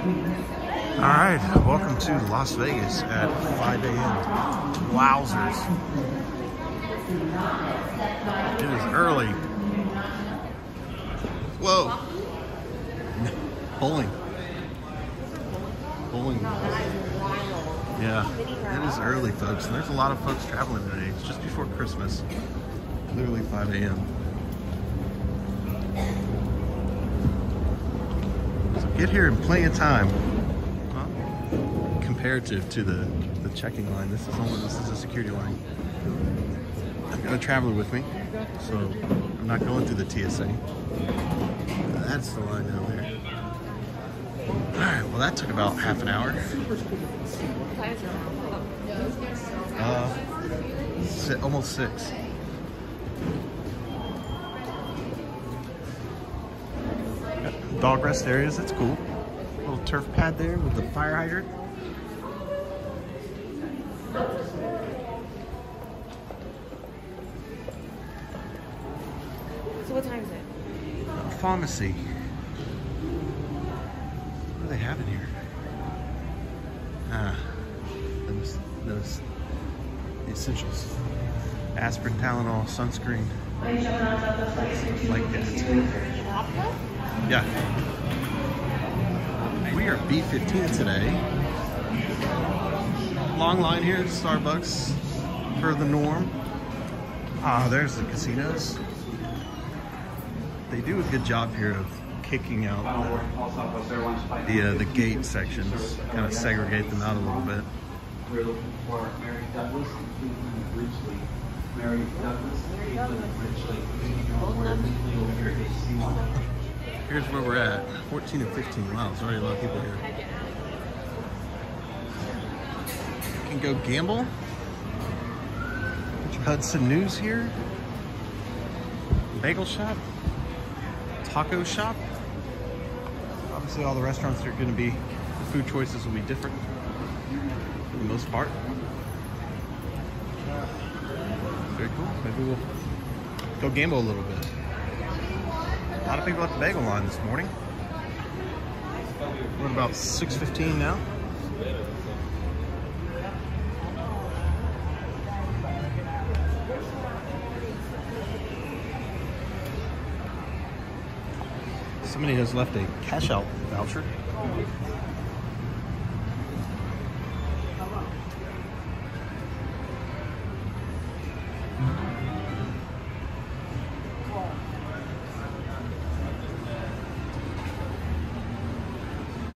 All right, welcome to Las Vegas at 5 a.m. Wowzers. It is early. Whoa. Bowling. Yeah, it is early, folks, and there's a lot of folks traveling today. It's just before Christmas. Literally 5 a.m. So get here in plenty of time. Comparative to the checking line, this is a security line. I've got a traveler with me, so I'm not going through the TSA. That's the line down there. All right, well that took about half an hour. Almost 6. Dog rest areas, that's cool. Little turf pad there with the fire hydrant. So what time is it? Pharmacy. What do they have in here? Those essentials. Aspirin, Tylenol, sunscreen. Like that. Yeah. We are B15 today. Long line here at Starbucks per the norm. Ah, there's the casinos. They do a good job here of kicking out the gate sections, kind of segregate them out a little bit. We're looking for Mary Douglas and Cleveland Ridgely. Mary Douglas, Cleveland Ridgely. Here's where we're at, 14 and 15. Wow, there's already a lot of people here. You can go gamble. Hudson News here. Bagel shop. Taco shop. Obviously all the restaurants are going to be, the food choices will be different for the most part. Very cool. Maybe we'll go gamble a little bit. A lot of people at the bagel line this morning. We're at about 6:15 now. Somebody has left a cash out voucher.